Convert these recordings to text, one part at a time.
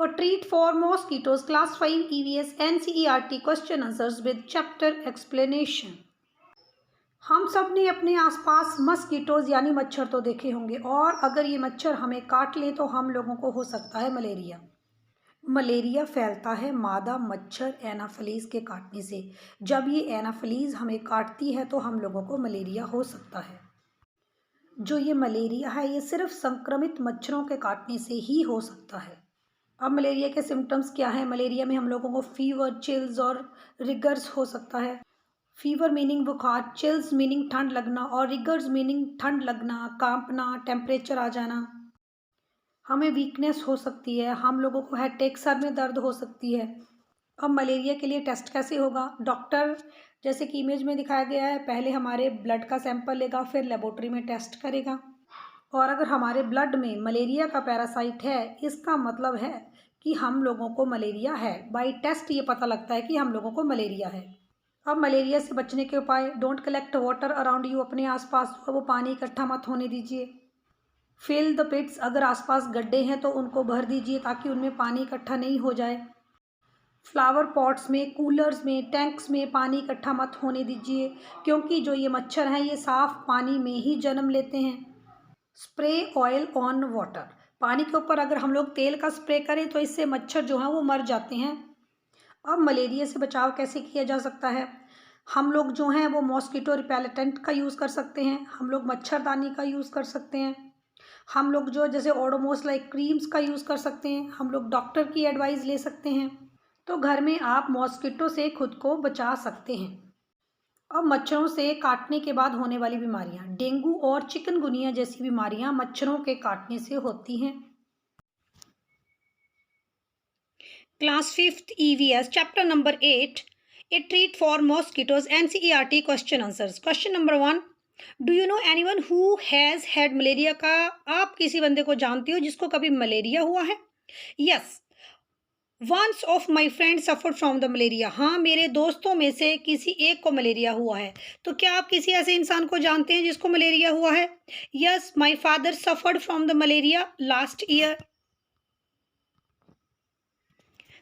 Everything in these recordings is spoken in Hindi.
A treat for mosquitoes, class 5 EVS NCERT question answers with chapter explanation. हम सब ने अपने आसपास मस्कीटोज यानी मच्छर तो देखे होंगे, और अगर ये मच्छर हमें काट ले तो हम लोगों को हो सकता है मलेरिया। मलेरिया फैलता है मादा मच्छर एनाफिलीज के काटने से। जब ये एनाफिलीज हमें काटती है तो हम लोगों को मलेरिया हो सकता है। जो ये मलेरिया है ये सिर्फ संक्रमित मच्छरों के काटने से ही हो सकता है। अब मलेरिया के सिम्टम्स क्या हैं? मलेरिया में हम लोगों को फीवर, चिल्स और रिगर्स हो सकता है। फीवर मीनिंग बुखार, चिल्स मीनिंग ठंड लगना, और रिगर्स मीनिंग ठंड लगना, कांपना, टेम्परेचर आ जाना। हमें वीकनेस हो सकती है, हम लोगों को हेडेक, सर में दर्द हो सकती है। अब मलेरिया के लिए टेस्ट कैसे होगा? डॉक्टर जैसे कि इमेज में दिखाया गया है, पहले हमारे ब्लड का सैंपल लेगा, फिर लेबोरेटरी में टेस्ट करेगा, और अगर हमारे ब्लड में मलेरिया का पैरासाइट है इसका मतलब है कि हम लोगों को मलेरिया है। बाई टेस्ट ये पता लगता है कि हम लोगों को मलेरिया है। अब मलेरिया से बचने के उपाय: don't collect water around you, अपने आसपास वो पानी इकट्ठा मत होने दीजिए। फिल द पिट्स, अगर आसपास गड्ढे हैं तो उनको भर दीजिए ताकि उनमें पानी इकट्ठा नहीं हो जाए। फ्लावर पॉट्स में, कूलर्स में, टैंक्स में पानी इकट्ठा मत होने दीजिए, क्योंकि जो ये मच्छर हैं ये साफ पानी में ही जन्म लेते हैं। स्प्रे ऑयल ऑन वाटर, पानी के ऊपर अगर हम लोग तेल का स्प्रे करें तो इससे मच्छर जो हैं वो मर जाते हैं। अब मलेरिया से बचाव कैसे किया जा सकता है? हम लोग जो हैं वो मॉस्किटो रिपेलेटेंट का यूज़ कर सकते हैं, हम लोग मच्छरदानी का यूज़ कर सकते हैं, हम लोग जो जैसे ओडोमोस लाइक क्रीम्स का यूज़ कर सकते हैं, हम लोग डॉक्टर की एडवाइस ले सकते हैं। तो घर में आप मॉस्किटो से खुद को बचा सकते हैं। अब मच्छरों से काटने के बाद होने वाली बीमारियां: डेंगू और चिकनगुनिया जैसी बीमारियां मच्छरों के काटने से होती हैं। Class 5th EVS chapter number 8, A treat for mosquitoes, NCERT question answers. Question number 1, do you know anyone who has had malaria? का आप किसी बंदे को जानती हो जिसको कभी मलेरिया हुआ है? Yes, once of my friend suffered from the malaria. हाँ, मेरे दोस्तों में से किसी एक को मलेरिया हुआ है। तो क्या आप किसी ऐसे इंसान को जानते हैं जिसको मलेरिया हुआ है? Yes, my father suffered from the malaria last year.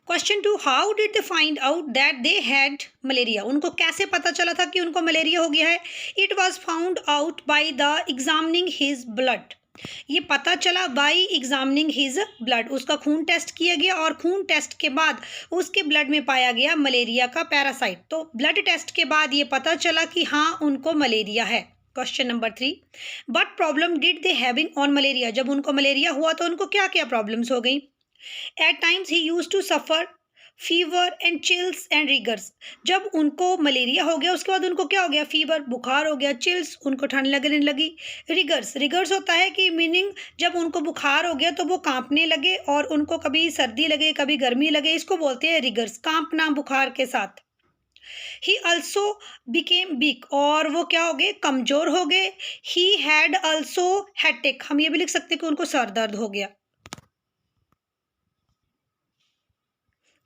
Question 2, how did they find out that they had malaria? उनको कैसे पता चला था कि उनको मलेरिया हो गया है? It was found out by the examining his blood. ये पता चला बाई एग्जामिनिंग हिज ब्लड, उसका खून टेस्ट किया गया और खून टेस्ट के बाद उसके ब्लड में पाया गया मलेरिया का पैरासाइट। तो ब्लड टेस्ट के बाद ये पता चला कि हाँ उनको मलेरिया है। Question number 3, but problem did they having on malaria? जब उनको मलेरिया हुआ तो उनको क्या क्या प्रॉब्लम्स हो गई? At times he used to suffer fever and chills and rigors. जब उनको मलेरिया हो गया उसके बाद उनको क्या हो गया? फीवर, बुखार हो गया, चिल्स, उनको ठंड लगने लगी, रिगर्स, रिगर्स होता है कि मीनिंग जब उनको बुखार हो गया तो वो कांपने लगे और उनको कभी सर्दी लगे कभी गर्मी लगे, इसको बोलते हैं रिगर्स, कांपना बुखार के साथ। ही ऑल्सो बिकेम वीक, और वो क्या हो गए? कमजोर हो गए। ही हैड ऑल्सो हेडेक, हम ये भी लिख सकते हैं कि उनको सर दर्द हो गया।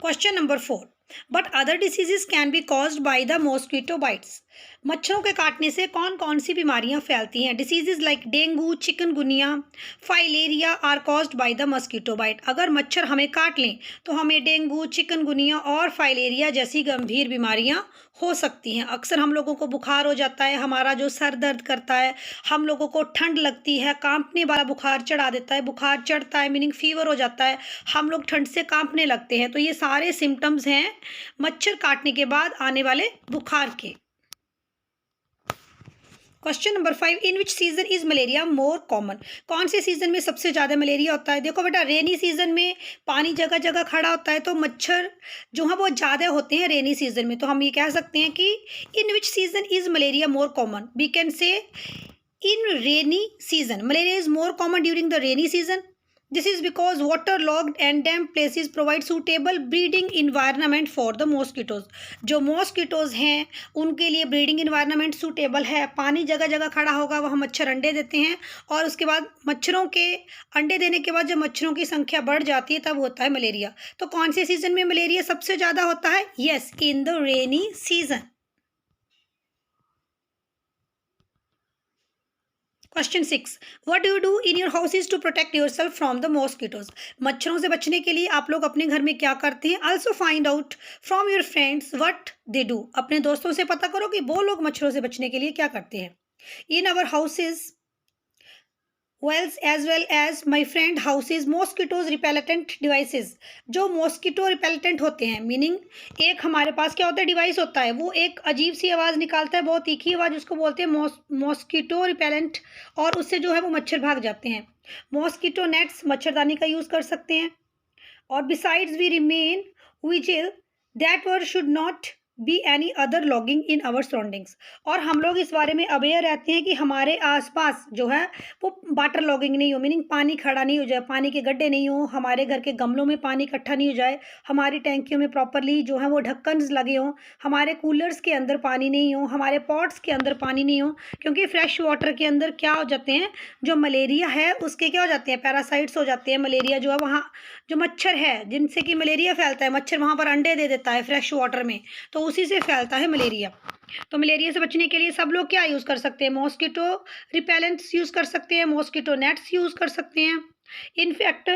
Question number 4, but other diseases can be caused by the mosquito bytes. मच्छरों के काटने से कौन कौन सी बीमारियां फैलती हैं? Diseases like dengue, chikungunya, filaria are caused by the mosquito bite. अगर मच्छर हमें काट लें तो हमें डेंगू, चिकनगुनिया और फाइलेरिया जैसी गंभीर बीमारियां हो सकती हैं। अक्सर हम लोगों को बुखार हो जाता है, हमारा जो सर दर्द करता है, हम लोगों को ठंड लगती है, कांपने वाला बुखार चढ़ा देता है, बुखार चढ़ता है मीनिंग फीवर हो जाता है, हम लोग ठंड से कांपने लगते हैं। तो ये सारे सिम्टम्स हैं मच्छर काटने के बाद आने वाले बुखार के। Question number 5, in which season is malaria more common? कौन से सीजन में सबसे ज़्यादा मलेरिया होता है? देखो बेटा, रेनी सीजन में पानी जगह जगह खड़ा होता है तो मच्छर जो है वो ज़्यादा होते हैं रेनी सीजन में। तो हम ये कह सकते हैं कि in which season is malaria more common? We can say in rainy season malaria is more common during the rainy season. This is because water logged and damp places provide suitable breeding environment for the mosquitoes. जो मॉस्किटोज हैं उनके लिए ब्रीडिंग इन्वायरमेंट सूटेबल है। पानी जगह जगह खड़ा होगा, वहाँ मच्छर अंडे देते हैं, और उसके बाद मच्छरों के अंडे देने के बाद जब मच्छरों की संख्या बढ़ जाती है तब होता है मलेरिया। तो कौन से सीजन में मलेरिया सबसे ज़्यादा होता है? Yes, in the rainy season. Question 6, what do you do in your houses to protect yourself from the mosquitoes. मच्छरों से बचने के लिए आप लोग अपने घर में क्या करते हैं। Also find out from your friends what they do. अपने दोस्तों से पता करो कि वो लोग मच्छरों से बचने के लिए क्या करते हैं। In our houses wells as well as my friend houses mosquitoes repellent devices. जो मॉस्किटो रिपेलेटेंट होते हैं, मीनिंग एक हमारे पास क्या होता है, डिवाइस होता है, वो एक अजीब सी आवाज़ निकालता है, बहुत तीखी आवाज़, उसको बोलते हैं मॉस्किटो रिपेलेंट, और उससे जो है वो मच्छर भाग जाते हैं। मॉस्किटो नेट्स, मच्छरदानी का यूज़ कर सकते हैं। और besides we remain vigil that were should not be any other logging in our surroundings. और हम लोग इस बारे में अवेयर रहते हैं कि हमारे आसपास जो है वो वाटर लॉगिंग नहीं हो, मीनिंग पानी खड़ा नहीं हो जाए, पानी के गड्ढे नहीं हो, हमारे घर के गमलों में पानी इकट्ठा नहीं हो जाए, हमारी टैंकियों में प्रॉपरली जो है वो ढक्कन लगे हों, हमारे कूलर्स के अंदर पानी नहीं हो, हमारे पॉट्स के अंदर पानी नहीं हो, क्योंकि फ्रेश वाटर के अंदर क्या हो जाते हैं, जो मलेरिया है उसके क्या हो जाते हैं, पैरासाइट्स हो जाते हैं। मलेरिया जो है वहाँ जो मच्छर है जिनसे कि मलेरिया फैलता है, मच्छर वहाँ पर अंडे दे देता है फ्रेश वाटर में, तो उसी से फैलता है मलेरिया। तो मलेरिया से बचने के लिए सब लोग क्या यूज़ कर सकते हैं, मॉस्किटो रिपेलेंट्स यूज़ कर सकते हैं, मॉस्किटो नेट्स यूज़ कर सकते हैं। इनफैक्ट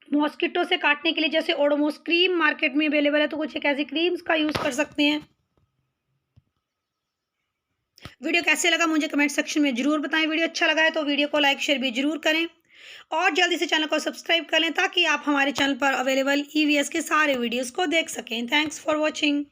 मॉस्किटो से काटने के लिए जैसे ओडोमोस क्रीम मार्केट में अवेलेबल है, तो कुछ एक ऐसी क्रीम्स का यूज़ कर सकते हैं। वीडियो कैसे लगा मुझे कमेंट सेक्शन में जरूर बताएं। वीडियो अच्छा लगा है तो वीडियो को लाइक शेयर भी जरूर करें, और जल्दी से चैनल को सब्सक्राइब कर लें ताकि आप हमारे चैनल पर अवेलेबल ईवीएस के सारे वीडियोस को देख सकें। Thanks for watching.